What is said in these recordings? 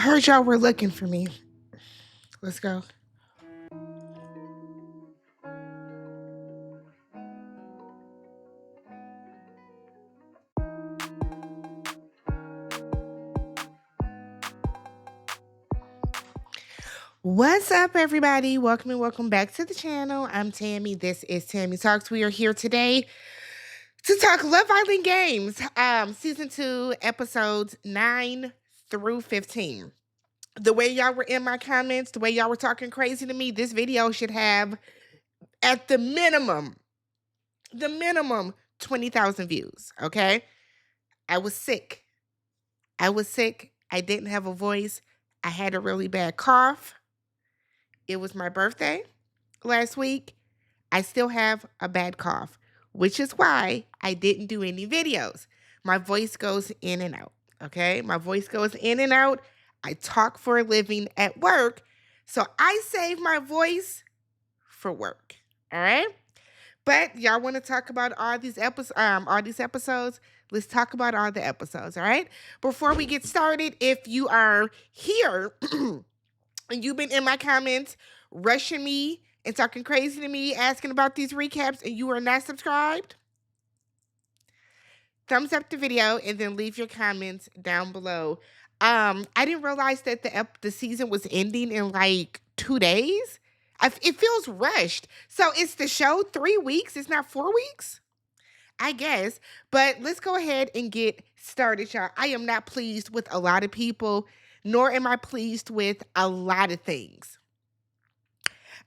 heard y'all were looking for me. Let's go. What's up, everybody? Welcome and welcome back to the channel. I'm Tammy. This is TammyTalks. We are here today to talk Love Island games, season 2, episodes 9 through 15. The way y'all were in my comments, the way y'all were talking crazy to me, this video should have at the minimum 20,000 views. Okay, I was sick. I didn't have a voice. I had a really bad cough. It was my birthday last week. I still have a bad cough, which is why I didn't do any videos. My voice goes in and out, okay? My voice goes in and out. I talk for a living at work, so I save my voice for work, all right? But y'all want to talk about all these episodes? Let's talk about all the episodes, all right? Before we get started, if you are here and you've been in my comments rushing me and talking crazy to me, asking about these recaps, and you are not subscribed, thumbs up the video and then leave your comments down below. I didn't realize that the season was ending in like 2 days. It feels rushed. So it's the show 3 weeks. It's not 4 weeks, I guess. But let's go ahead and get started, y'all. I am not pleased with a lot of people, nor am I pleased with a lot of things.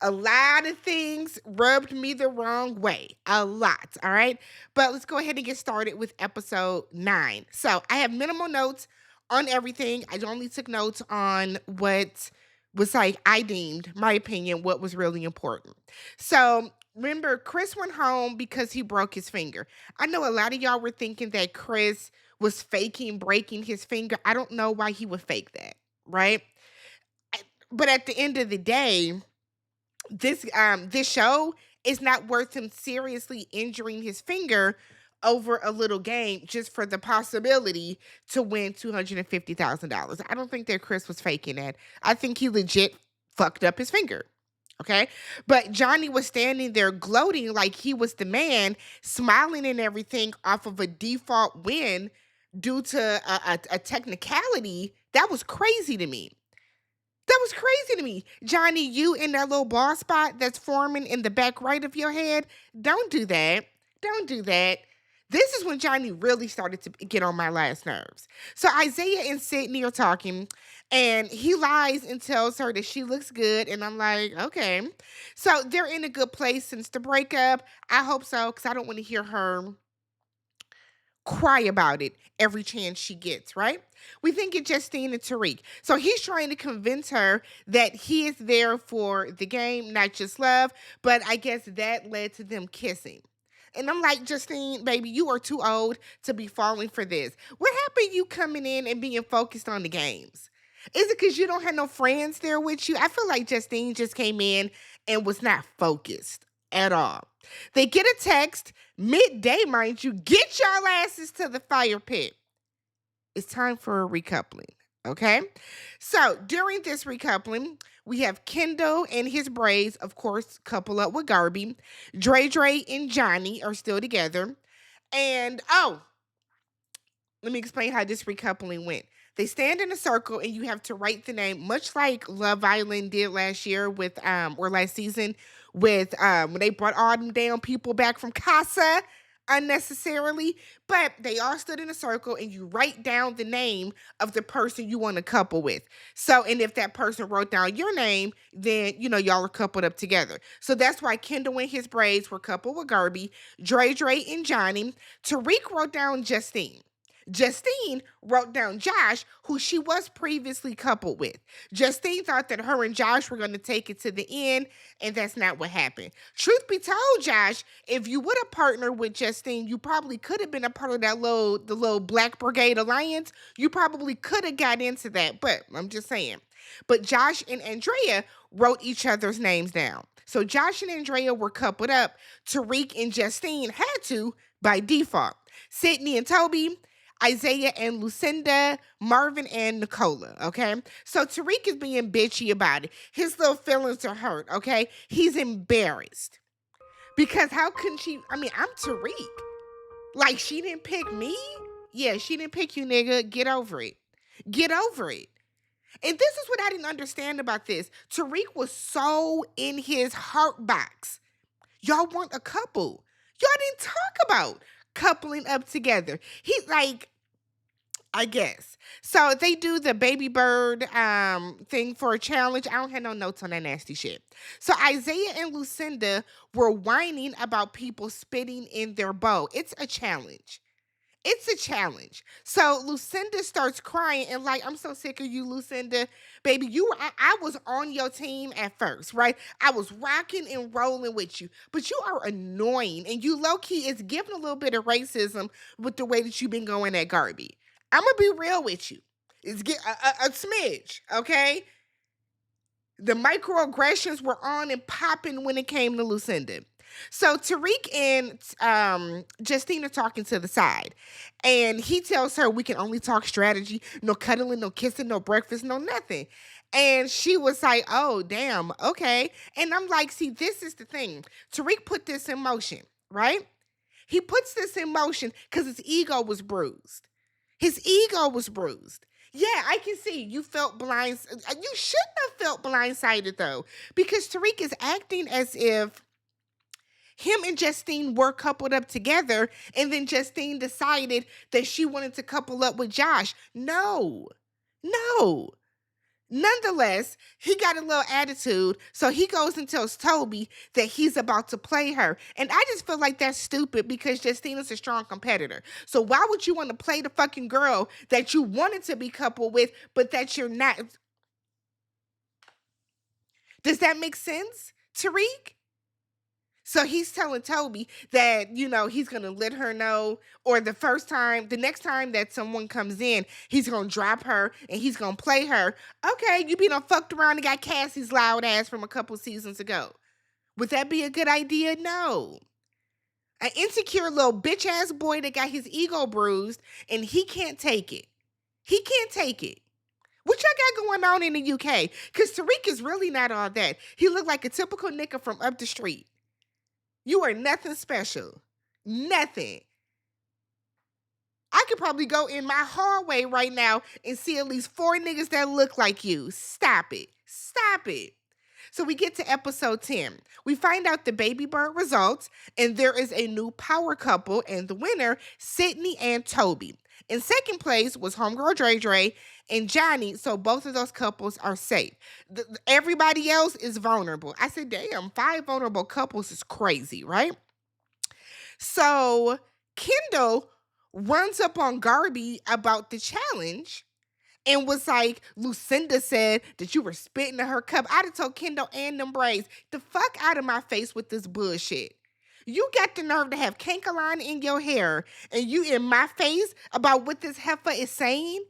A lot of things rubbed me the wrong way. A lot, all right? But let's go ahead and get started with episode 9. So I have minimal notes on everything. I only took notes on what was like, I deemed, my opinion, what was really important. So remember, Chris went home because he broke his finger. I know a lot of y'all were thinking that Chris was faking breaking his finger. I don't know why he would fake that, right? But at the end of the day, this show is not worth him seriously injuring his finger over a little game just for the possibility to win $250,000. I don't think that Chris was faking that. I think he legit fucked up his finger. Okay. But Johnny was standing there gloating like he was the man, smiling and everything off of a default win due to a technicality. That was crazy to me. That was crazy to me. Johnny, you in that little ball spot that's forming in the back right of your head, don't do that. Don't do that. This is when Johnny really started to get on my last nerves. So Isaiah and Sydney are talking, and he lies and tells her that she looks good, and I'm like, okay. So they're in a good place since the breakup. I hope so, because I don't want to hear her cry about it every chance she gets, right? We think it's Justine and Tariq. So he's trying to convince her that he is there for the game, not just love, but I guess that led to them kissing. And I'm like, Justine, baby, you are too old to be falling for this. What happened you coming in and being focused on the games? Is it because you don't have no friends there with you? I feel like Justine just came in and was not focused at all. They get a text midday, mind you, get y'all asses to the fire pit. It's time for a recoupling, okay? So during this recoupling, we have Kendall and his braids, of course, couple up with Garby. Dre and Johnny are still together. And, let me explain how this recoupling went. They stand in a circle and you have to write the name, much like Love Island did last year with, or last season with, when they brought all them damn people back from Casa unnecessarily. But they all stood in a circle and you write down the name of the person you want to couple with. So, and if that person wrote down your name, then, y'all are coupled up together. So that's why Kendall and his braids were coupled with Garby, Dre and Johnny. Tariq wrote down Justine. Justine wrote down Josh, who she was previously coupled with. Justine thought that her and Josh were going to take it to the end, and that's not what happened. Truth be told, Josh, if you would have partnered with Justine, you probably could have been a part of the little Black Brigade alliance. You probably could have got into that, but I'm just saying. But Josh and Andrea wrote each other's names down. So Josh and Andrea were coupled up. Tariq and Justine had to by default. Sydney and Toby, Isaiah and Lucinda, Marvin and Nicola, okay? So Tariq is being bitchy about it. His little feelings are hurt, okay? He's embarrassed. Because how couldn't she? I mean, I'm Tariq. Like, she didn't pick me? Yeah, she didn't pick you, nigga. Get over it. Get over it. And this is what I didn't understand about this. Tariq was so in his heart box. Y'all weren't a couple. Y'all didn't talk about coupling up together. He like, I guess. So they do the baby bird thing for a challenge. I don't have no notes on that nasty shit. So Isaiah and Lucinda were whining about people spitting in their bowl. It's a challenge. It's a challenge. So Lucinda starts crying and like, I'm so sick of you, Lucinda. Baby, I was on your team at first, right? I was rocking and rolling with you, but you are annoying. And you low-key is giving a little bit of racism with the way that you've been going at Garby. I'm going to be real with you. It's get a smidge, okay? The microaggressions were on and popping when it came to Lucinda. So Tariq and Justine are talking to the side, and he tells her we can only talk strategy, no cuddling, no kissing, no breakfast, no nothing. And she was like, oh, damn, okay. And I'm like, see, this is the thing. Tariq put this in motion, right? He puts this in motion because his ego was bruised. His ego was bruised. Yeah, I can see you felt blind. You shouldn't have felt blindsided though, because Tariq is acting as if him and Justine were coupled up together, and then Justine decided that she wanted to couple up with Josh. No, no. Nonetheless, he got a little attitude, so he goes and tells Toby that he's about to play her. And I just feel like that's stupid because Justine is a strong competitor. So why would you want to play the fucking girl that you wanted to be coupled with, but that you're not? Does that make sense, Tariq? So he's telling Toby that, he's going to let her know, or the next time that someone comes in, he's going to drop her and he's going to play her. Okay, you be done fucked around and got Cassie's loud ass from a couple seasons ago. Would that be a good idea? No. An insecure little bitch ass boy that got his ego bruised and he can't take it. He can't take it. What y'all got going on in the UK? Because Tariq is really not all that. He looked like a typical nigga from up the street. You are nothing special. Nothing. I could probably go in my hallway right now and see at least 4 niggas that look like you. Stop it. Stop it. So we get to episode 10. We find out the baby bird results, and there is a new power couple, and the winner, Sydney and Toby. In second place was homegirl Dre Dre and Johnny, so both of those couples are safe. Everybody else is vulnerable. I said, damn, 5 vulnerable couples is crazy, right? So Kendall runs up on Garby about the challenge and was like, Lucinda said that you were spitting in her cup. I'd have told Kendall and them braids, the fuck out of my face with this bullshit. You got the nerve to have cankerline in your hair and you in my face about what this heifer is saying?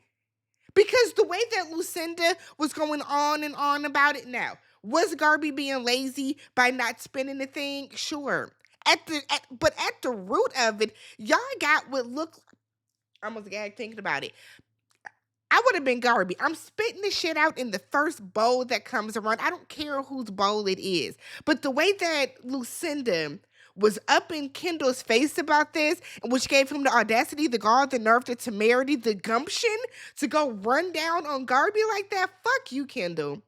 Because the way that Lucinda was going on and on about it now, was Garby being lazy by not spinning the thing? Sure. But at the root of it, y'all got what looked, I almost gagged thinking about it. I would have been Garby. I'm spitting the shit out in the first bowl that comes around. I don't care whose bowl it is. But the way that Lucinda was up in Kendall's face about this, which gave him the audacity, the gall, the nerve, the temerity, the gumption to go run down on Garby like that. Fuck you, Kendall.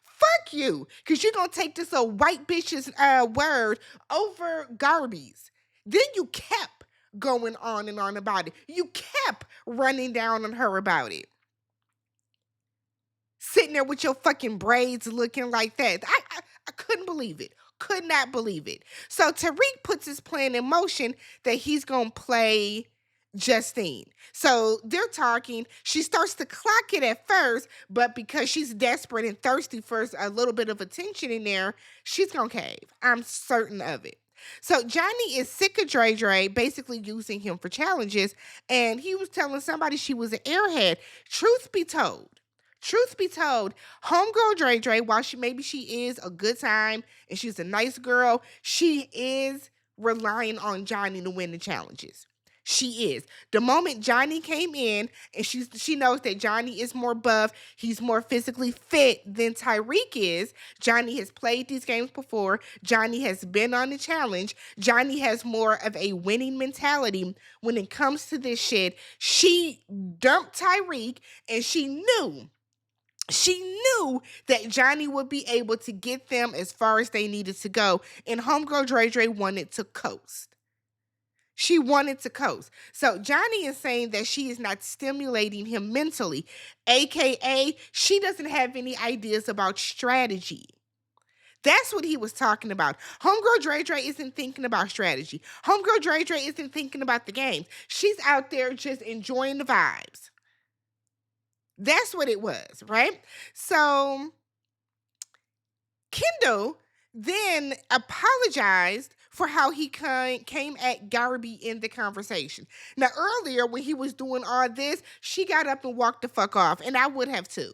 Fuck you. Because you're going to take this old white bitch's word over Garby's. Then you kept going on and on about it. You kept running down on her about it. Sitting there with your fucking braids looking like that. I couldn't believe it. Could not believe it. So Tariq puts his plan in motion that he's going to play Justine. So they're talking. She starts to clock it at first, but because she's desperate and thirsty for a little bit of attention in there, she's going to cave. I'm certain of it. So Johnny is sick of Dre Dre, basically using him for challenges, and he was telling somebody she was an airhead. Truth be told, homegirl Dre Dre, while she is a good time and she's a nice girl, she is relying on Johnny to win the challenges. She is. The moment Johnny came in and she knows that Johnny is more buff, he's more physically fit than Tyreek is. Johnny has played these games before. Johnny has been on the challenge. Johnny has more of a winning mentality when it comes to this shit. She dumped Tyreek and she knew that Johnny would be able to get them as far as they needed to go. And homegirl Dre wanted to coast. She wanted to coast. So Johnny is saying that she is not stimulating him mentally, aka she doesn't have any ideas about strategy. That's what he was talking about. Homegirl Dre isn't thinking about strategy. Homegirl Dre isn't thinking about the game. She's out there just enjoying the vibes. That's what it was, right? So Kendall then apologized for how he came at Garby in the conversation. Now, earlier when he was doing all this, she got up and walked the fuck off, and I would have too.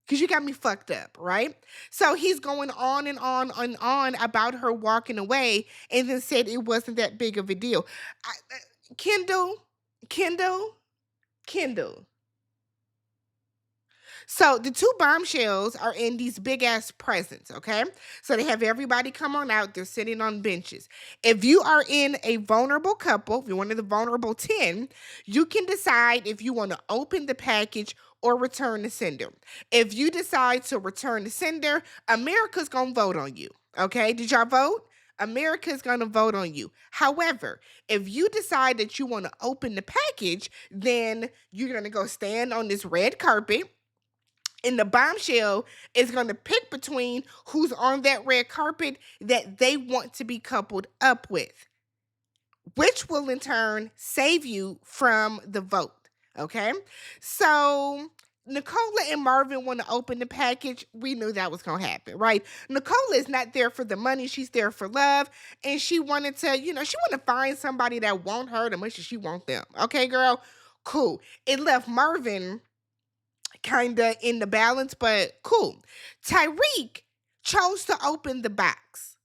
Because you got me fucked up, right? So he's going on and on and on about her walking away and then said it wasn't that big of a deal. Kendall. So the two bombshells are in these big ass presents, okay? So they have everybody come on out. They're sitting on benches. If you are in a vulnerable couple, if you're one of the vulnerable 10, you can decide if you want to open the package or return the sender. If you decide to return the sender, America's going to vote on you, okay? Did y'all vote? America's going to vote on you. However, if you decide that you want to open the package, then you're going to go stand on this red carpet. And the bombshell is going to pick between who's on that red carpet that they want to be coupled up with, which will in turn save you from the vote. Okay? So Nicola and Marvin want to open the package. We knew that was going to happen, right? Nicola is not there for the money. She's there for love. And she wanted to, she wanted to find somebody that won't hurt as much as she wants them. Okay, girl? Cool. It left Marvin kind of in the balance, but cool. Tyreek chose to open the box,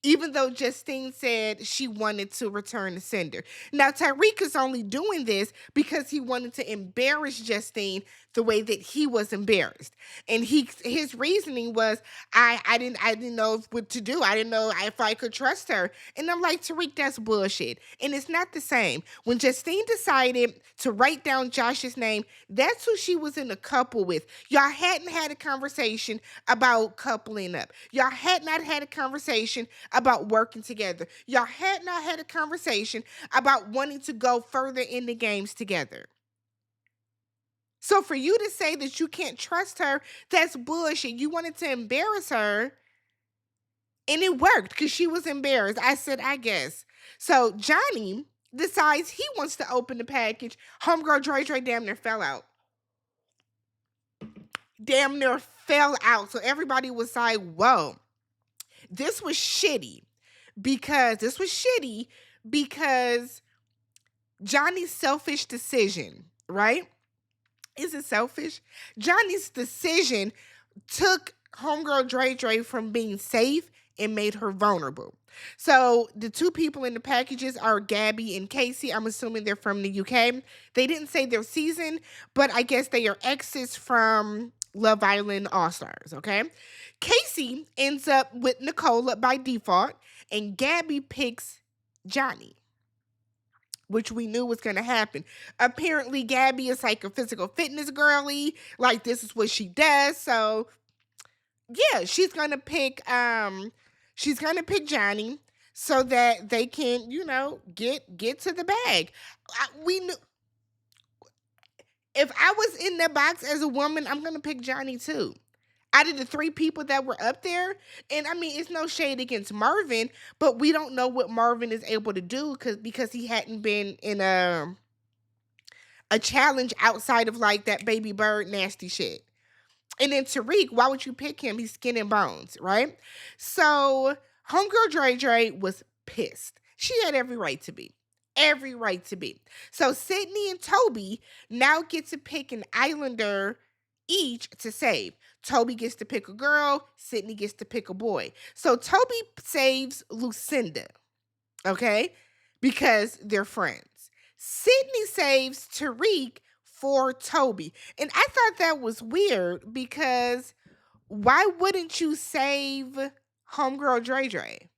even though Justine said she wanted to return the sender. Now, Tyreek is only doing this because he wanted to embarrass Justine the way that he was embarrassed. And his reasoning was, I didn't know what to do. I didn't know if I could trust her. And I'm like, Tyreek, that's bullshit. And it's not the same. When Justine decided to write down Josh's name, that's who she was in a couple with. Y'all hadn't had a conversation about coupling up. Y'all had not had a conversation about working together. Y'all had not had a conversation about wanting to go further in the games together. So for you to say that you can't trust her, that's bullshit. You wanted to embarrass her, and it worked because she was embarrassed. I said, I guess. So Johnny decides he wants to open the package. Homegirl Dre damn near fell out. So everybody was like, whoa. This was shitty because Johnny's selfish decision, right? Is it selfish? Johnny's decision took homegirl Dre from being safe and made her vulnerable. So the two people in the packages are Gabby and Casey. I'm assuming they're from the UK. They didn't say their season, but I guess they are exes from Love Island All-Stars, okay? Casey ends up with Nicola by default, and Gabby picks Johnny, which we knew was going to happen. Apparently, Gabby is like a physical fitness girly. Like, this is what she does. So, yeah, she's going to pick Johnny so that they can, get to the bag. We knew. If I was in the box as a woman, I'm going to pick Johnny too. Out of the three people that were up there, and I mean, it's no shade against Marvin, but we don't know what Marvin is able to do because he hadn't been in a challenge outside of like that baby bird nasty shit. And then Tariq, why would you pick him? He's skin and bones, right? So homegirl Dre was pissed. She had every right to be. Every right to be. So Sydney and Toby now get to pick an islander each to save. Toby gets to pick a girl. Sydney gets to pick a boy. So Toby saves Lucinda, okay? Because they're friends. Sydney saves Tariq for Toby. And I thought that was weird because why wouldn't you save homegirl Dre Dre?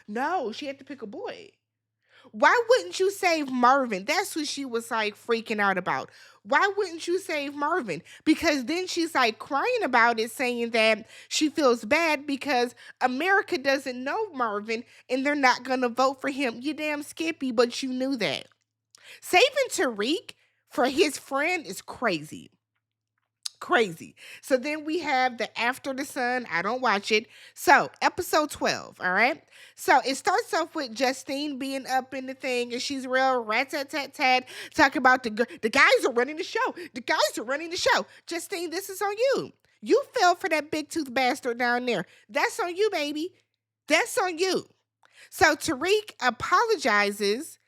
No, she had to pick a boy. Why wouldn't you save Marvin? That's what she was like freaking out about. Why wouldn't you save Marvin? Because then she's like crying about it, saying that she feels bad because America doesn't know Marvin and they're not going to vote for him. You damn Skippy, but you knew that. Saving Tariq for his friend is crazy. Crazy. So then we have the After the Sun. I don't watch it. So, episode 12, all right? So, it starts off with Justine being up in the thing, and she's real rat-tat-tat-tat, talking about the guys are running the show. The guys are running the show. Justine, this is on you. You fell for that big tooth bastard down there. That's on you, baby. That's on you. So, Tariq apologizes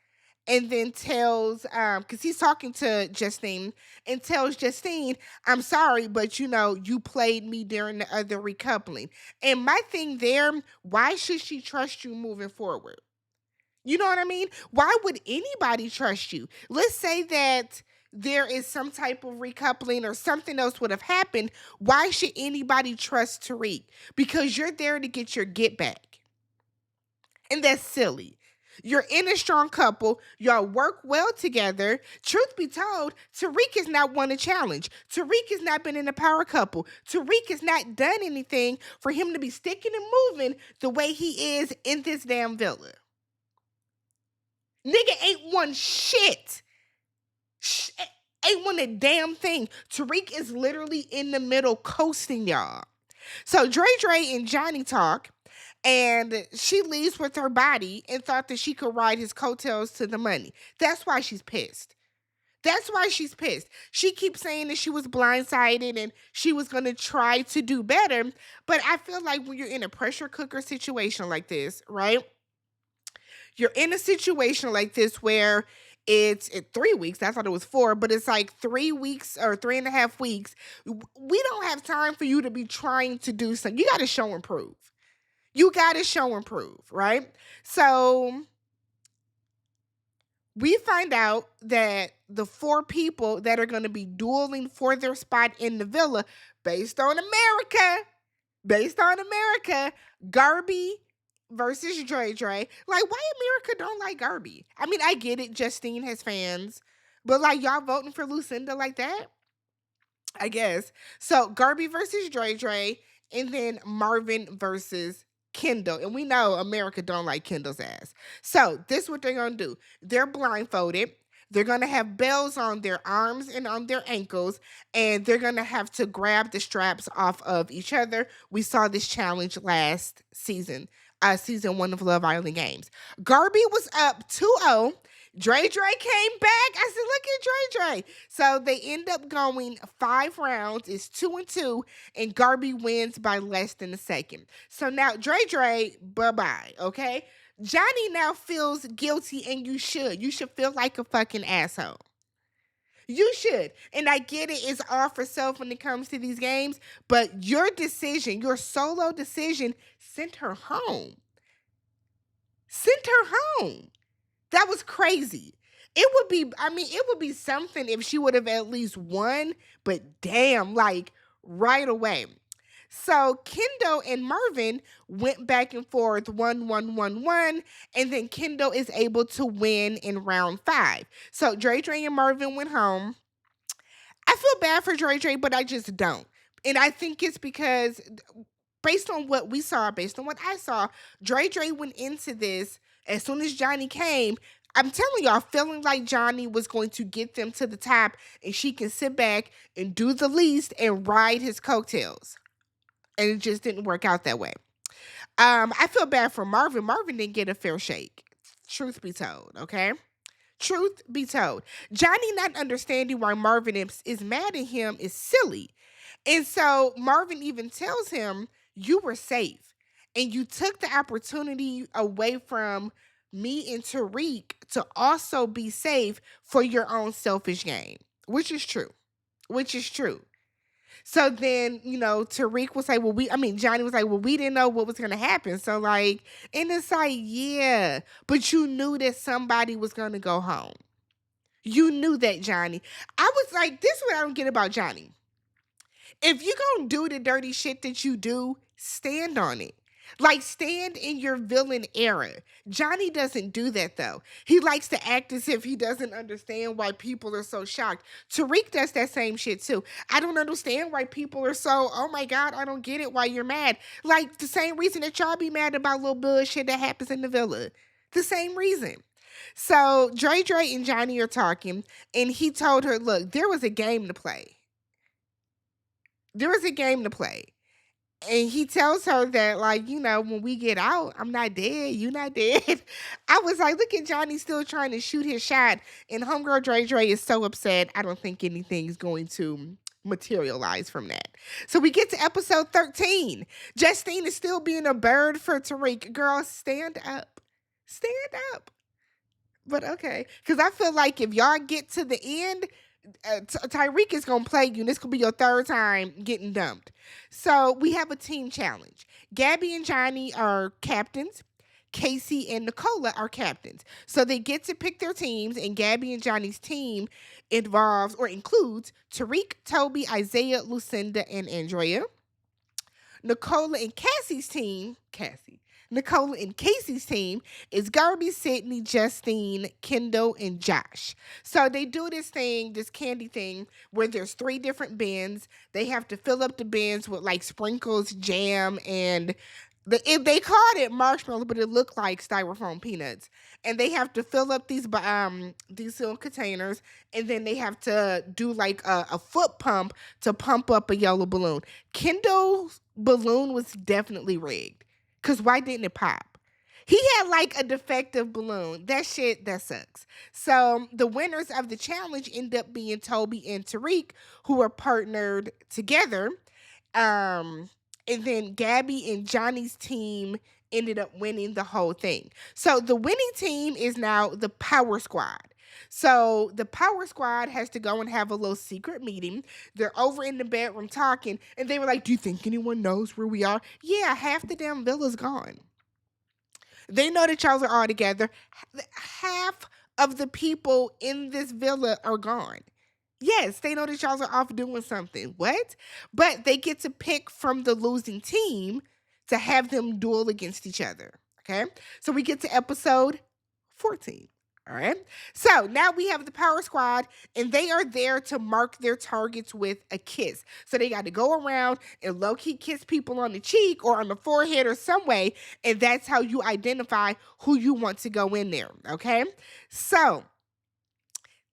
and then tells because he's talking to Justine and tells Justine, I'm sorry, but you played me during the other recoupling. And my thing there, why should she trust you moving forward? You know what I mean? Why would anybody trust you? Let's say that there is some type of recoupling or something else would have happened. Why should anybody trust Tariq? Because you're there to get your get back. And that's silly. You're in a strong couple. Y'all work well together. Truth be told, Tariq has not won a challenge. Tariq has not been in a power couple. Tariq has not done anything for him to be sticking and moving the way he is in this damn villa. Nigga ain't won shit. Ain't won a damn thing. Tariq is literally in the middle coasting y'all. So Dre and Johnny talk. And she leaves with her body and thought that she could ride his coattails to the money. That's why she's pissed. That's why she's pissed. She keeps saying that she was blindsided and she was going to try to do better. But I feel like when you're in a pressure cooker situation like this, right? You're in a situation like this where it's 3 weeks. I thought it was 4, but it's like 3 weeks or 3.5 weeks. We don't have time for you to be trying to do something. You got to show and prove. You got to show and prove, right? So we find out that the 4 people that are going to be dueling for their spot in the villa based on America, Garby versus Dre. Like, why America don't like Garby? I mean, I get it. Justine has fans, but like y'all voting for Lucinda like that? I guess. So Garby versus Dre, and then Marvin versus Kendall. And we know America don't like Kendall's ass. So this is what they're going to do. They're blindfolded. They're going to have bells on their arms and on their ankles, and they're going to have to grab the straps off of each other. We saw this challenge last season, season 1 of Love Island Games. Garby was up 2-0. Dre came back. I said, look at Dre. So they end up going 5 rounds. It's 2-2, and Garby wins by less than a second. So now Dre, bye-bye, okay? Johnny now feels guilty, and you should. You should feel like a fucking asshole. You should. And I get it, it's all for self when it comes to these games, but your decision, your solo decision, sent her home. That was crazy. It would be something if she would have at least won, but damn, like right away. So Kendall and Marvin went back and forth 1-1-1-1, and then Kendall is able to win in round 5. So Dre and Marvin went home. I feel bad for Dre, but I just don't. And I think it's because based on what we saw, based on what I saw, Dre went into this as soon as Johnny came. I'm telling y'all, feeling like Johnny was going to get them to the top and she can sit back and do the least and ride his coattails. And it just didn't work out that way. I feel bad for Marvin. Marvin didn't get a fair shake. Truth be told, okay? Truth be told. Johnny not understanding why Marvin is mad at him is silly. And so Marvin even tells him, you were safe. And you took the opportunity away from me and Tariq to also be safe for your own selfish gain. Which is true. So then, Tariq was like, Johnny was like, well, we didn't know what was going to happen. So, like, and it's like, yeah, but you knew that somebody was going to go home. You knew that, Johnny. I was like, this is what I don't get about Johnny. If you gonna do the dirty shit that you do, stand on it. Like, stand in your villain era. Johnny doesn't do that though. He likes to act as if he doesn't understand why people are so shocked. Tariq does that same shit too. I don't understand why people are so, oh my God, I don't get it why you're mad. Like the same reason that y'all be mad about little bullshit that happens in the villa. The same reason. So Dre and Johnny are talking, and he told her, look, there was a game to play. There was a game to play. And he tells her that, like, when we get out, I'm not dead. You not dead. I was like, look at Johnny still trying to shoot his shot. And homegirl Dre is so upset. I don't think anything's going to materialize from that. So we get to episode 13. Justine is still being a bird for Tariq. Girl, stand up. Stand up. But okay. Because I feel like if y'all get to the end, Tyreek is gonna play you, and this could be your third time getting dumped. So we have a team challenge. Gabby and Johnny are captains. Casey and Nicola are captains. So they get to pick their teams, and Gabby and Johnny's team involves or includes Tariq, Toby, Isaiah, Lucinda, and Andrea. Nicola and Cassie's team, Nicola and Casey's team is Garby, Sydney, Justine, Kendall, and Josh. So they do this thing, this candy thing, where there's 3 different bins. They have to fill up the bins with like sprinkles, jam, and they called it marshmallow, but it looked like styrofoam peanuts. And they have to fill up these little containers, and then they have to do like a foot pump to pump up a yellow balloon. Kendall's balloon was definitely rigged. Cause why didn't it pop? He had like a defective balloon. That sucks. So the winners of the challenge end up being Toby and Tariq, who are partnered together. And then Gabby and Johnny's team ended up winning the whole thing. So the winning team is now the Power Squad. So the Power Squad has to go and have a little secret meeting. They're over in the bedroom talking, and they were like, do you think anyone knows where we are? Yeah, half the damn villa's gone. They know that y'all are all together. Half of the people in this villa are gone. Yes, they know that y'all are off doing something. What? But they get to pick from the losing team to have them duel against each other. Okay? So we get to episode 14. All right. So now we have the Power Squad, and they are there to mark their targets with a kiss. So they got to go around and low key kiss people on the cheek or on the forehead or some way. And that's how you identify who you want to go in there. Okay. So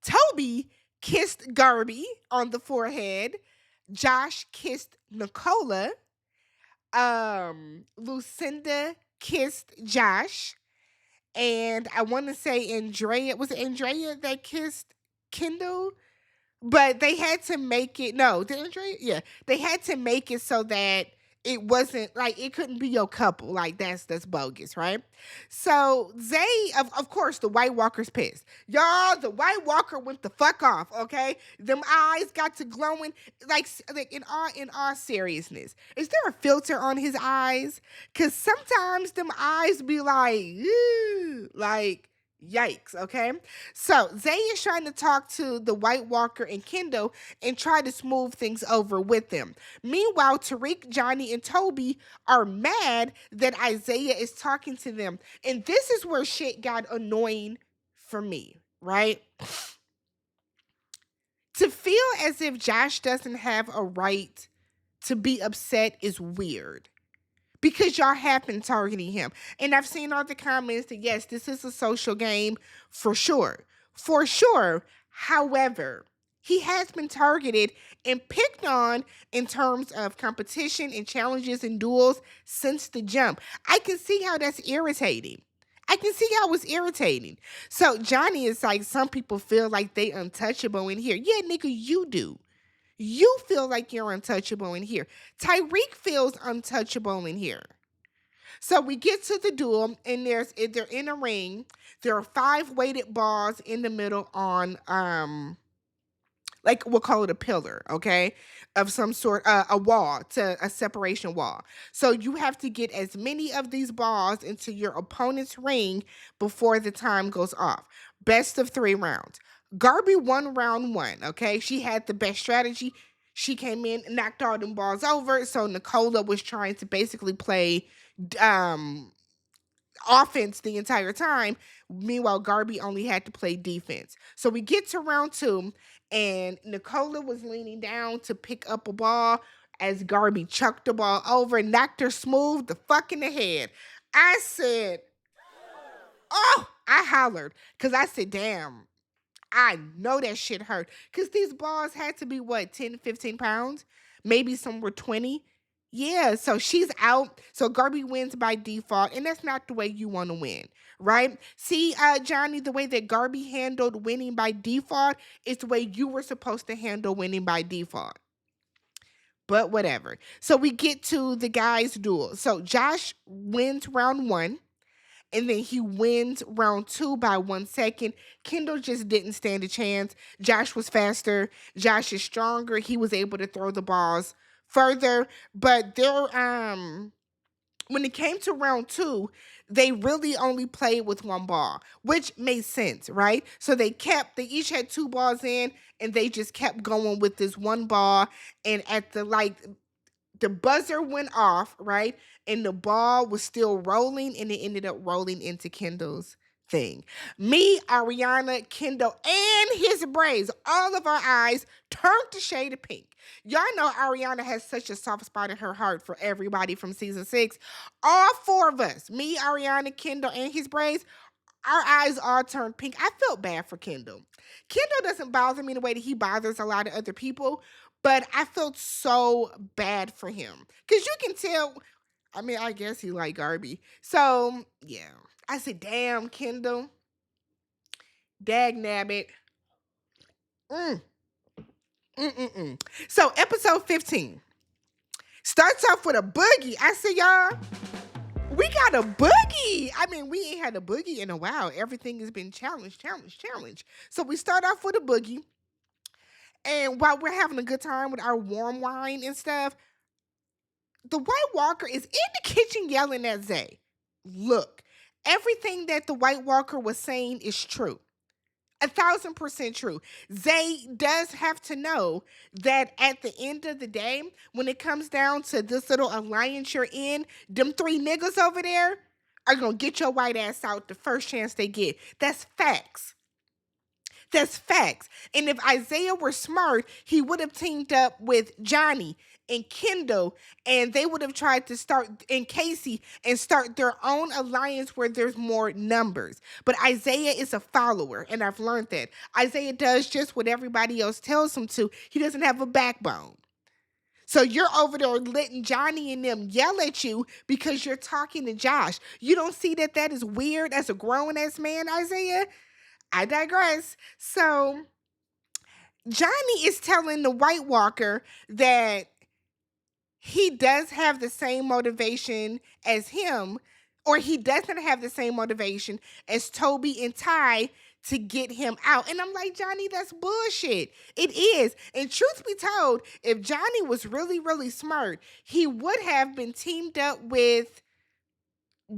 Toby kissed Garby on the forehead. Josh kissed Nicola. Lucinda kissed Josh. And I want to say Andrea, was it Andrea that kissed Kendall? But they had to make it, no, did Andrea? Yeah. They had to make it so that it wasn't like it couldn't be your couple. Like that's bogus, right? So Zay, of course, the White Walker's pissed. Y'all, the White Walker went the fuck off, okay? Them eyes got to glowing. Like in all seriousness. Is there a filter on his eyes? Cause sometimes them eyes be like, ew, like yikes, okay? So Zay is trying to talk to the White Walker and Kendall and try to smooth things over with them. Meanwhile, Tariq, Johnny, and Toby are mad that Isaiah is talking to them. And this is where shit got annoying for me, right? To feel as if Josh doesn't have a right to be upset is weird. Because y'all have been targeting him. And I've seen all the comments that, yes, this is a social game for sure. For sure. However, he has been targeted and picked on in terms of competition and challenges and duels since the jump. I can see how that's irritating. I can see how it's irritating. So Johnny is like, some people feel like they untouchable in here. Yeah, nigga, you do. You feel like you're untouchable in here. Tyreek feels untouchable in here. So we get to the duel, and they're in a ring. There are 5 weighted balls in the middle on like we'll call it a pillar, okay, of some sort, a wall, to a separation wall. So you have to get as many of these balls into your opponent's ring before the time goes off. Best of 3 rounds. Garby won round 1, okay? She had the best strategy. She came in, knocked all them balls over. So Nicola was trying to basically play um offense the entire time. Meanwhile, Garby only had to play defense. So we get to round 2, and Nicola was leaning down to pick up a ball as Garby chucked the ball over, knocked her smooth the fuck in the head. I said, oh, I hollered because I said, damn, I know that shit hurt. Because these balls had to be what, 10, 15 pounds? Maybe some were 20. Yeah, so she's out. So Garby wins by default, and that's not the way you want to win, right? See, Johnny, the way that Garby handled winning by default is the way you were supposed to handle winning by default. But whatever. So we get to the guys' duel. So Josh wins round 1. And then he wins round 2 by 1 second. Kendall just didn't stand a chance. Josh was faster. Josh is stronger. He was able to throw the balls further. But when it came to round 2, they really only played with 1 ball, which made sense, right? So they each had 2 balls in, and they just kept going with this 1 ball. And at the buzzer went off, right? And the ball was still rolling, and it ended up rolling into Kendall's thing. Me, Ariana, Kendall, and his braids, all of our eyes turned to shade of pink. Y'all know Ariana has such a soft spot in her heart for everybody from season 6. All 4 of us, me, Ariana, Kendall, and his braids, our eyes all turned pink. I felt bad for Kendall. Kendall doesn't bother me the way that he bothers a lot of other people, but I felt so bad for him. Because you can tell, I mean, I guess he like Garby. So, yeah. I said, damn, Kendall. Dag nabbit. Mm. Mm-mm-mm. So, episode 15 starts off with a boogie. I said, y'all, we got a boogie. I mean, we ain't had a boogie in a while. Everything has been challenged. So we start off with a boogie. And while we're having a good time with our warm wine and stuff, the White Walker is in the kitchen yelling at Zay. Look, everything that the White Walker was saying is true. 1,000% true. Zay does have to know that at the end of the day, when it comes down to this little alliance you're in, them 3 niggas over there are going to get your white ass out the first chance they get. That's facts. That's facts. And if Isaiah were smart, he would have teamed up with Johnny and Kendall, and they would have tried to start, and Casey, and start their own alliance where there's more numbers. But Isaiah is a follower, and I've learned that. Isaiah does just what everybody else tells him to. He doesn't have a backbone. So you're over there letting Johnny and them yell at you because you're talking to Josh. You don't see that is weird as a grown-ass man, Isaiah? I digress. So Johnny is telling the White Walker that he does have the same motivation as him, or he doesn't have the same motivation as Toby and Ty to get him out. And I'm like, Johnny, that's bullshit. It is. And truth be told, if Johnny was really, really smart, he would have been teamed up with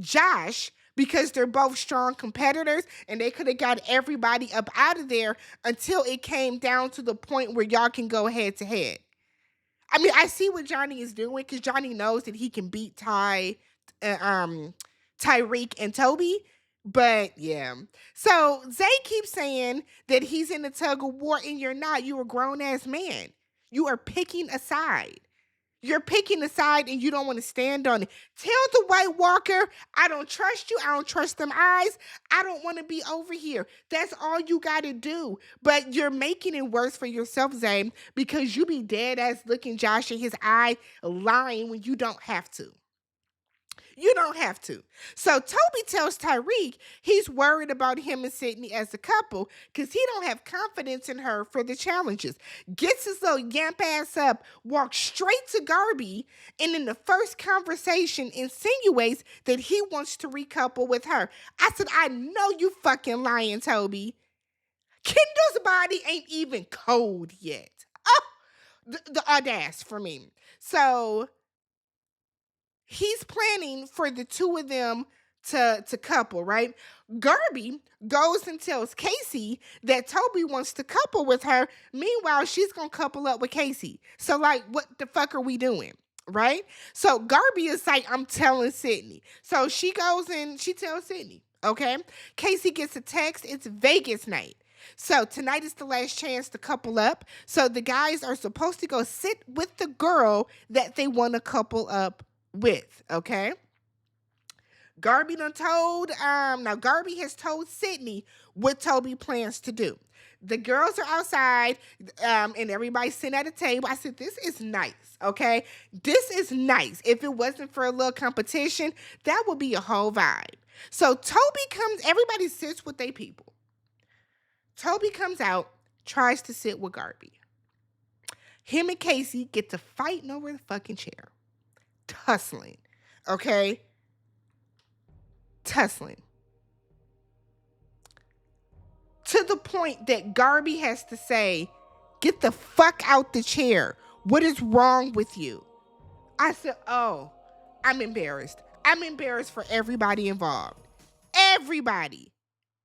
Josh, because they're both strong competitors, and they could have got everybody up out of there until it came down to the point where y'all can go head to head. I mean, I see what Johnny is doing because Johnny knows that he can beat Tyreek and Toby. But yeah. So Zay keeps saying that he's in a tug of war, and you're not. You're a grown ass man. You are picking a side. You're picking a side and you don't want to stand on it. Tell the White Walker, I don't trust you. I don't trust them eyes. I don't want to be over here. That's all you got to do. But you're making it worse for yourself, Zay, because you be dead ass looking Josh in his eye, lying when you don't have to. You don't have to. So Toby tells Tyreek he's worried about him and Sydney as a couple because he don't have confidence in her for the challenges. Gets his little yamp ass up, walks straight to Garby, and in the first conversation insinuates that he wants to recouple with her. I said, I know you fucking lying, Toby. Kendall's body ain't even cold yet. Oh, the audace for me. So he's planning for the two of them to couple, right? Garby goes and tells Casey that Toby wants to couple with her. Meanwhile, she's gonna couple up with Casey. So, like, what the fuck are we doing? Right? So Garby is like, I'm telling Sydney. So she goes and she tells Sydney. Okay. Casey gets a text. It's Vegas night. So tonight is the last chance to couple up. So the guys are supposed to go sit with the girl that they want to couple up with. Okay. Garby done told, now Garby has told Sydney what Toby plans to do. The girls are outside, and everybody's sitting at a table. I said, this is nice, okay? This is nice. If it wasn't for a little competition, that would be a whole vibe. So Toby comes, everybody sits with their people. Toby comes out, tries to sit with Garby. Him and Casey get to fighting over the fucking chair. Tussling, okay? Tussling. To the point that Garby has to say, get the fuck out the chair. What is wrong with you? I said, oh, I'm embarrassed. I'm embarrassed for everybody involved. Everybody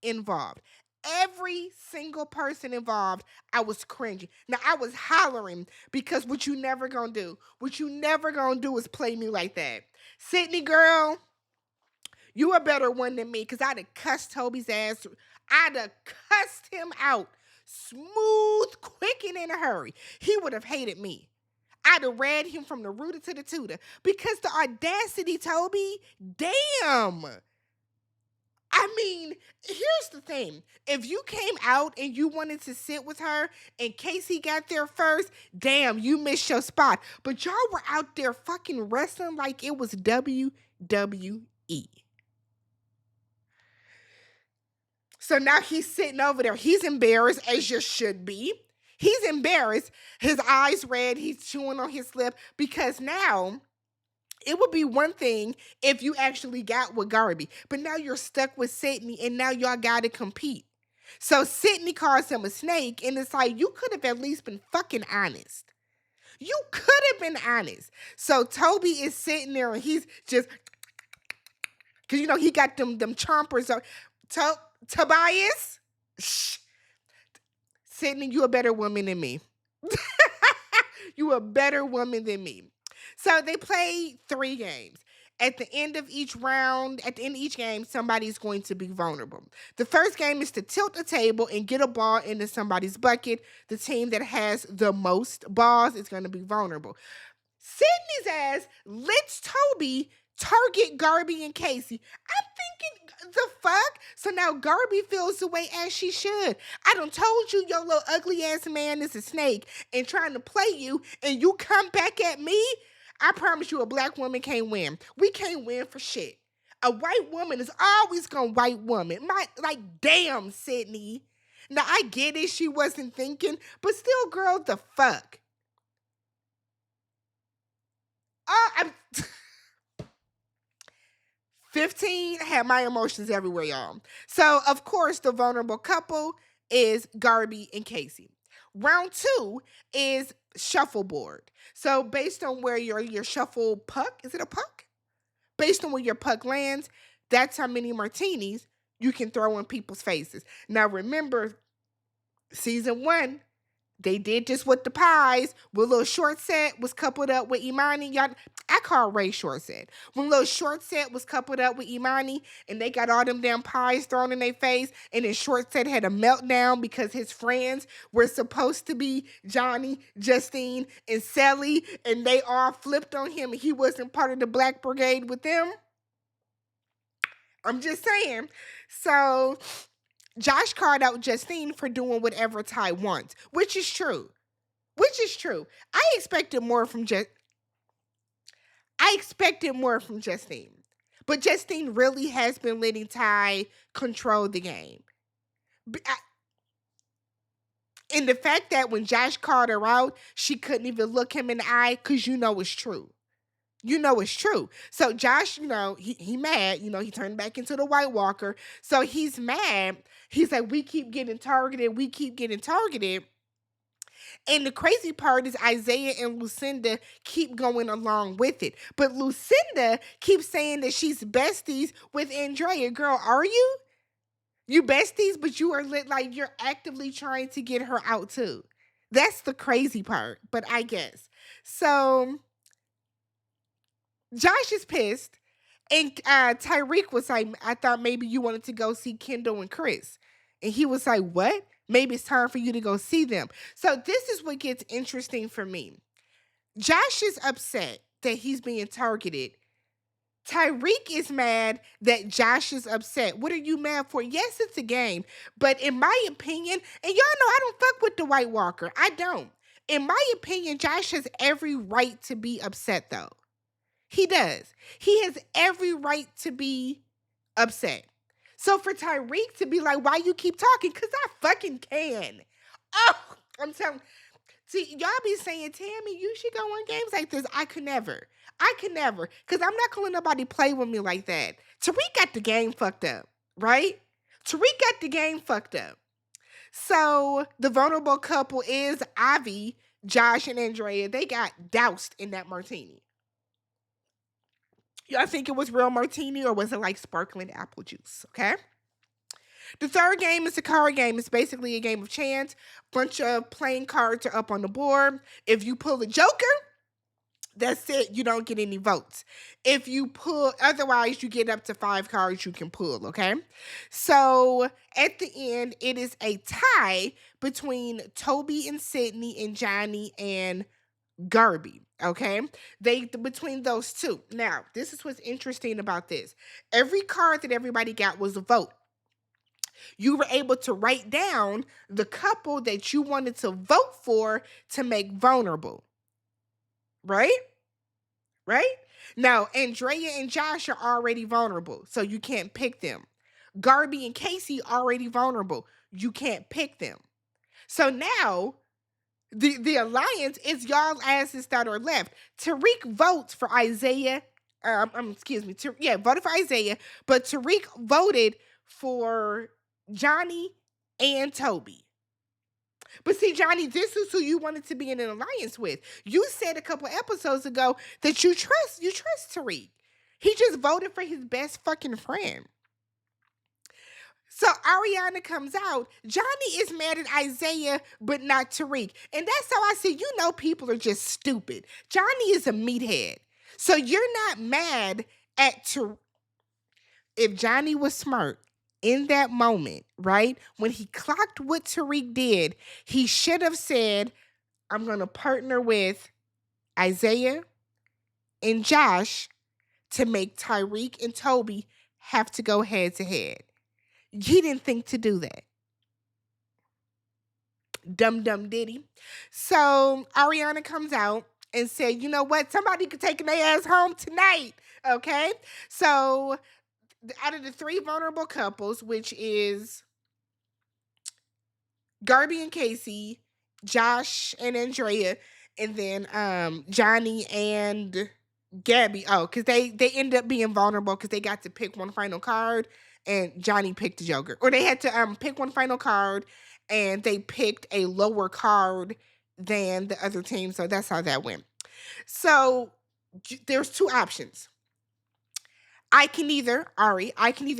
involved. Every single person involved, I was cringing. Now, I was hollering because what you never gonna do, is play me like that. Sydney, girl, you a better one than me because I'd have cussed Toby's ass. I'd have cussed him out smooth, quick, and in a hurry. He would have hated me. I'd have read him from the rooter to the tutor because the audacity, Toby, damn. I mean, here's the thing. If you came out and you wanted to sit with her and Casey got there first, damn, you missed your spot. But y'all were out there fucking wrestling like it was WWE. So now he's sitting over there. He's embarrassed, as you should be. He's embarrassed. His eyes red. He's chewing on his lip because now it would be one thing if you actually got with Garby, but now you're stuck with Sydney and now y'all got to compete. So Sydney calls him a snake, and it's like, you could have at least been fucking honest. You could have been honest. So Toby is sitting there and he's just, because, you know, he got them chompers. Tobias, shh. Sydney, you a better woman than me. You a better woman than me. So they play 3 games. At the end of each game, somebody's going to be vulnerable. The first game is to tilt a table and get a ball into somebody's bucket. The team that has the most balls is going to be vulnerable. Sydney's ass lets Toby target Garby and Casey. I'm thinking, the fuck? So now Garby feels the way as she should. I done told you your little ugly ass man is a snake and trying to play you, and you come back at me? I promise you a black woman can't win. We can't win for shit. A white woman is always gonna white woman. Damn, Sydney. Now, I get it, she wasn't thinking, but still, girl, the fuck? I'm 15, had my emotions everywhere, y'all. So, of course, the vulnerable couple is Garby and Casey. Round 2 is shuffleboard. So, based on where your shuffle puck, is it a puck? Based on where your puck lands, that's how many martinis you can throw in people's faces. Now, remember, season 1, they did just with the pies. When little short set was coupled up with Imani, y'all, I call Ray short set. When little short set was coupled up with Imani and they got all them damn pies thrown in their face, and then short set had a meltdown because his friends were supposed to be Johnny, Justine, and Sally, and they all flipped on him and he wasn't part of the Black Brigade with them. I'm just saying. So Josh called out Justine for doing whatever Ty wants, which is true. I expected more from Justine. But Justine really has been letting Ty control the game. And the fact that when Josh called her out, she couldn't even look him in the eye, because you know it's true. You know it's true. So Josh, he mad, he turned back into the White Walker. So he's mad. He's like, we keep getting targeted, we keep getting targeted. And the crazy part is Isaiah and Lucinda keep going along with it. But Lucinda keeps saying that she's besties with Andrea. Girl, are you? You besties, but you are lit like you're actively trying to get her out too. That's the crazy part, but I guess. So Josh is pissed. And Tyreek was like, I thought maybe you wanted to go see Kendall and Chris. And he was like, what? Maybe it's time for you to go see them. So this is what gets interesting for me. Josh is upset that he's being targeted. Tyreek is mad that Josh is upset. What are you mad for? Yes, it's a game. But in my opinion, and y'all know I don't fuck with the White Walker. I don't. In my opinion, Josh has every right to be upset though. He does. He has every right to be upset. So for Tyreek to be like, why you keep talking? Because I fucking can. Oh, I'm telling. See, y'all be saying, Tammy, you should go on games like this. I could never. I could never. Because I'm not going to let nobody play with me like that. Tariq got the game fucked up, right? Tariq got the game fucked up. So the vulnerable couple is Avi, Josh, and Andrea. They got doused in that martini. Y'all think it was real martini or was it like sparkling apple juice? Okay. The third game is a card game. It's basically a game of chance. Bunch of playing cards are up on the board. If you pull a joker, that's it. You don't get any votes. If you pull, otherwise, you get up to 5 cards you can pull, okay? So at the end, it is a tie between Toby and Sydney and Johnny and Garby, okay? They between those two. Now, this is what's interesting about this. Every card that everybody got was a vote. You were able to write down the couple that you wanted to vote for to make vulnerable. Right? Right? Now, Andrea and Josh are already vulnerable, so you can't pick them. Garby and Casey already vulnerable. You can't pick them. So now the alliance is y'all asses that are left. Tariq votes for Isaiah. Voted for Isaiah, but Tariq voted for Johnny and Toby. But see, Johnny, this is who you wanted to be in an alliance with. You said a couple episodes ago that you trust Tariq. He just voted for his best fucking friend. So Ariana comes out. Johnny is mad at Isaiah, but not Tariq. And that's how I see, people are just stupid. Johnny is a meathead. So you're not mad at Tariq. If Johnny was smart in that moment, right? When he clocked what Tariq did, he should have said, I'm going to partner with Isaiah and Josh to make Tyreek and Toby have to go head to head. He didn't think to do that. Dumb did he? So Ariana comes out and said, you know what? Somebody could take their ass home tonight. Okay? So out of the 3 vulnerable couples, which is Garby and Casey, Josh and Andrea, and then Johnny and Gabby. Oh, because they end up being vulnerable because they got to pick one final card, and Johnny picked the Joker. Or they had to pick one final card, and they picked a lower card than the other team. So that's how that went. So there's 2 options. I can either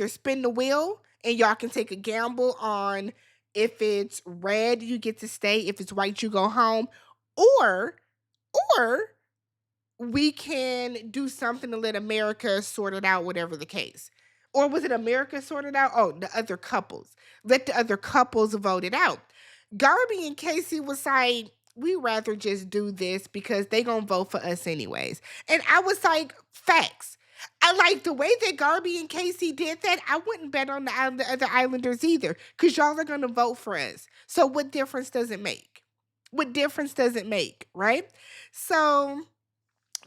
spin the wheel and y'all can take a gamble on if it's red, you get to stay. If it's white, you go home. Or we can do something to let America sort it out, whatever the case. Or was it America sort it out? Oh, the other couples. Let the other couples vote it out. Garby and Casey was like, we rather just do this because they gonna vote for us anyways. And I was like, facts. I like the way that Garby and Casey did that. I wouldn't bet on the other Islanders either because y'all are going to vote for us. So what difference does it make? Right? So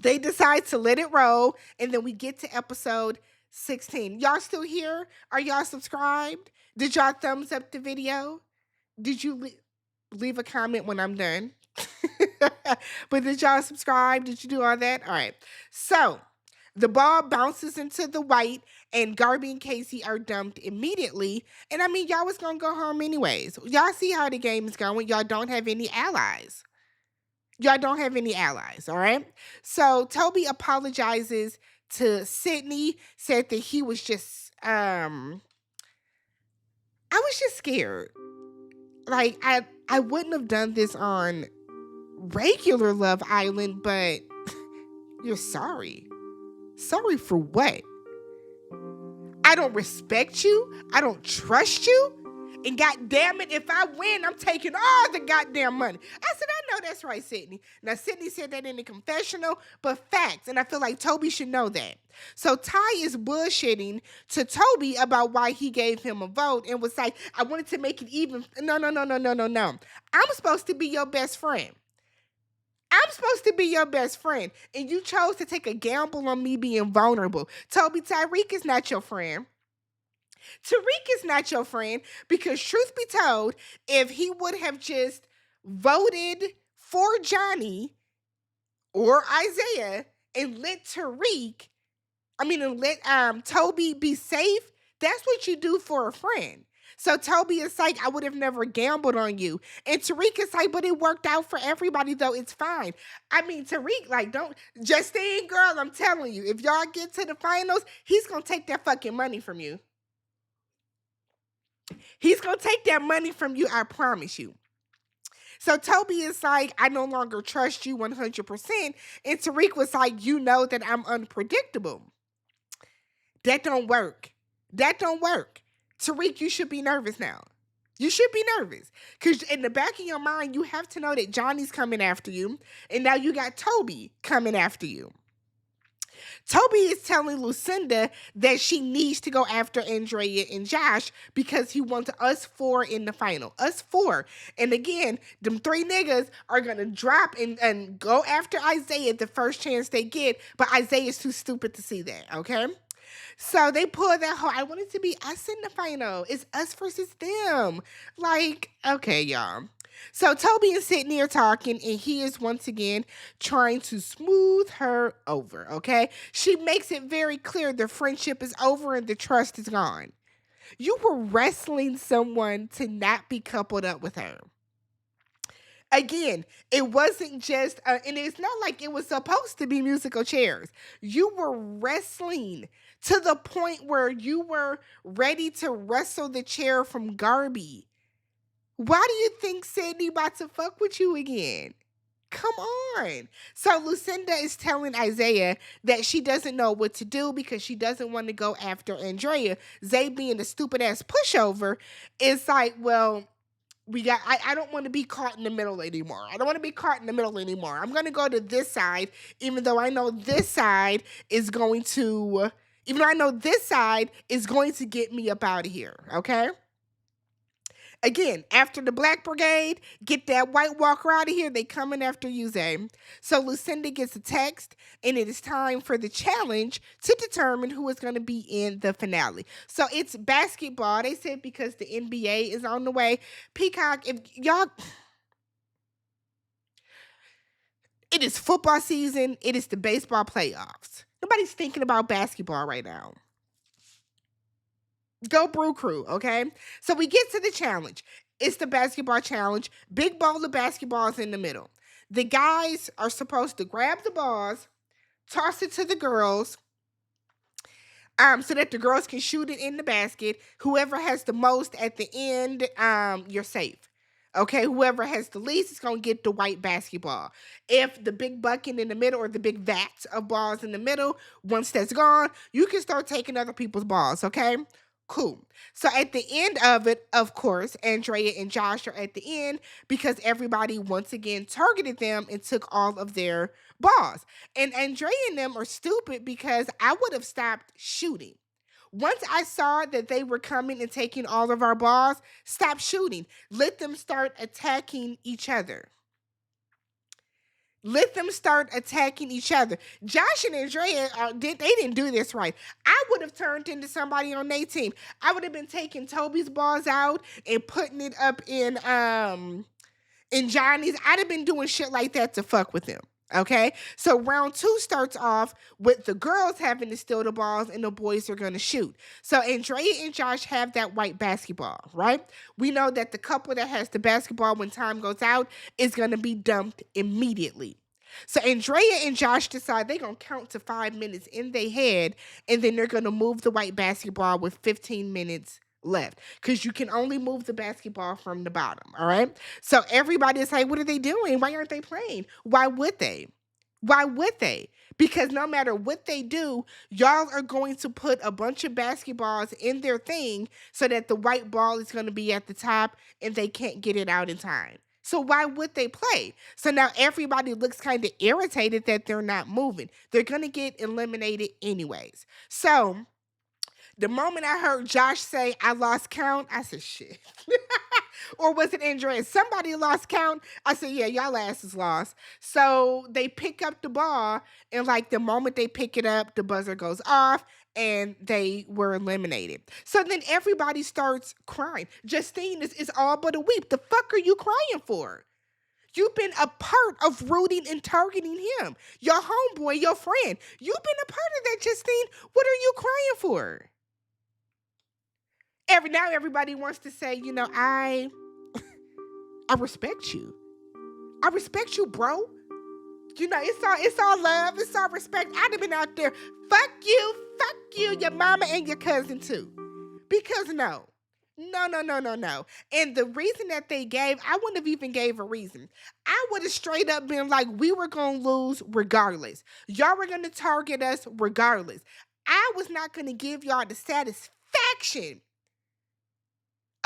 they decide to let it roll. And then we get to episode 16. Y'all still here? Are y'all subscribed? Did y'all thumbs up the video? Did you leave a comment when I'm done? But did y'all subscribe? Did you do all that? All right. So the ball bounces into the white, and Garby and Casey are dumped immediately. And I mean, y'all was gonna go home anyways. Y'all see how the game is going. Y'all don't have any allies. Y'all don't have any allies, all right? So Toby apologizes to Sydney, said that he was just I was just scared. Like I wouldn't have done this on regular Love Island, but you're sorry. Sorry for what? I don't respect you. I don't trust you. And God damn it, if I win, I'm taking all the goddamn money. I said, I know that's right, Sydney. Now, Sydney said that in the confessional, but facts. And I feel like Toby should know that. So Ty is bullshitting to Toby about why he gave him a vote and was like, I wanted to make it even. No, no, no, no, no, no, no. I'm supposed to be your best friend. I'm supposed to be your best friend. And you chose to take a gamble on me being vulnerable. Toby, Tyreek is not your friend. Tariq is not your friend because, truth be told, if he would have just voted for Johnny or Isaiah and let Toby be safe, that's what you do for a friend. So Toby is like, I would have never gambled on you. And Tariq is like, but it worked out for everybody, though. It's fine. I mean, Tariq, like, don't, Justine, girl, I'm telling you, if y'all get to the finals, he's going to take that fucking money from you. He's going to take that money from you, I promise you. So Toby is like, I no longer trust you 100%. And Tariq was like, you know that I'm unpredictable. That don't work. That don't work. Tariq, you should be nervous now. You should be nervous. Because in the back of your mind, you have to know that Johnny's coming after you. And now you got Toby coming after you. Toby is telling Lucinda that she needs to go after Andrea and Josh because he wants us four in the final. Us four. And again, them three niggas are going to drop and go after Isaiah the first chance they get. But Isaiah's too stupid to see that, okay? So they pull that whole, I want it to be us in the final. It's us versus them. Like, okay, y'all. So Toby and Sydney are talking, and he is once again trying to smooth her over, okay? She makes it very clear the friendship is over and the trust is gone. You were wrestling someone to not be coupled up with her. Again, it wasn't just, and it's not like it was supposed to be musical chairs. You were wrestling to the point where you were ready to wrestle the chair from Garby. Why do you think Sydney about to fuck with you again? Come on. So Lucinda is telling Isaiah that she doesn't know what to do because she doesn't want to go after Andrea. Zay being the stupid ass pushover is like, well, I don't want to be caught in the middle anymore. I don't want to be caught in the middle anymore. I'm going to go to this side, even though I know this side is going to get me up out of here. Okay? Again, after the Black Brigade, get that White Walker out of here, they coming after you, Zay. So Lucinda gets a text, and it is time for the challenge to determine who is going to be in the finale. So it's basketball. They said because the NBA is on the way. Peacock, if y'all... It is football season. It is the baseball playoffs. Nobody's thinking about basketball right now. Go Brew Crew, okay? So we get to the challenge. It's the basketball challenge. Big bowl of basketballs in the middle. The guys are supposed to grab the balls, toss it to the girls, so that the girls can shoot it in the basket. Whoever has the most at the end, you're safe. Okay, whoever has the least is going to get the white basketball. If the big bucket in the middle or the big vat of balls in the middle, once that's gone, you can start taking other people's balls, okay? Cool. So at the end of it, of course, Andrea and Josh are at the end because everybody once again targeted them and took all of their balls. And Andrea and them are stupid because I would have stopped shooting. Once I saw that they were coming and taking all of our balls, stop shooting. Let them start attacking each other. Let them start attacking each other. Josh and Andrea, they didn't do this right. I would have turned into somebody on their team. I would have been taking Toby's balls out and putting it up in And Johnny's, I'd have been doing shit like that to fuck with them. Okay, so round 2 starts off with the girls having to steal the balls and the boys are going to shoot. So Andrea and Josh have that white basketball, right? We know that the couple that has the basketball when time goes out is going to be dumped immediately. So Andrea and Josh decide they're going to count to 5 minutes in their head, and then they're going to move the white basketball with 15 minutes left, because you can only move the basketball from the bottom. All right. So everybody is like, what are they doing? Why aren't they playing? Why would they? Why would they? Because no matter what they do, y'all are going to put a bunch of basketballs in their thing so that the white ball is going to be at the top and they can't get it out in time. So why would they play? So now everybody looks kind of irritated that they're not moving. They're going to get eliminated anyways. So the moment I heard Josh say, I lost count, I said, shit. Or was it Andrea? Somebody lost count. I said, yeah, y'all asses lost. So they pick up the ball, and like the moment they pick it up, the buzzer goes off, and they were eliminated. So then everybody starts crying. Justine is all but a weep. The fuck are you crying for? You've been a part of rooting and targeting him. Your homeboy, your friend. You've been a part of that, Justine. What are you crying for? Now everybody wants to say, I respect you. I respect you, bro. It's all love, it's all respect. I'd have been out there, fuck you, your mama and your cousin too. Because no. And the reason that they gave, I wouldn't have even gave a reason. I would have straight up been like, we were going to lose regardless. Y'all were going to target us regardless. I was not going to give y'all the satisfaction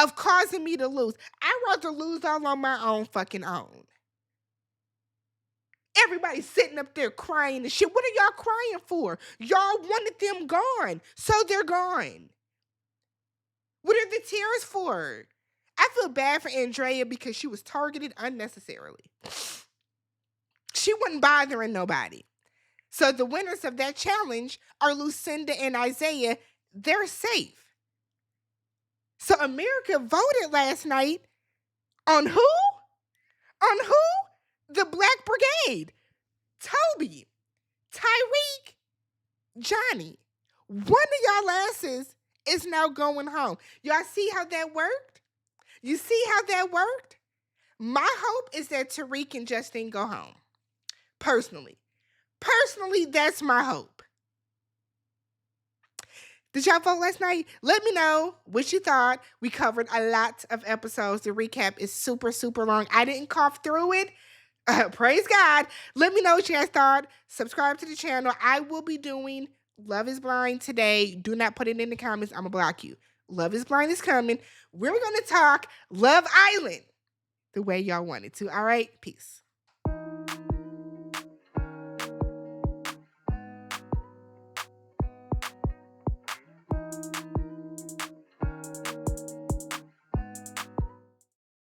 of causing me to lose. I'd rather lose all on my own fucking own. Everybody's sitting up there crying and shit. What are y'all crying for? Y'all wanted them gone, so they're gone. What are the tears for? I feel bad for Andrea because she was targeted unnecessarily. She wasn't bothering nobody. So the winners of that challenge are Lucinda and Isaiah. They're safe. So America voted last night on who? On who? The Black Brigade. Toby, Tyreek, Johnny. One of y'all asses is now going home. Y'all see how that worked? You see how that worked? My hope is that Tariq and Justine go home. Personally, that's my hope. Did y'all vote last night? Let me know what you thought. We covered a lot of episodes. The recap is super, super long. I didn't cough through it. Praise God. Let me know what you guys thought. Subscribe to the channel. I will be doing Love is Blind today. Do not put it in the comments. I'm going to block you. Love is Blind is coming. We're going to talk Love Island the way y'all wanted to. All right? Peace.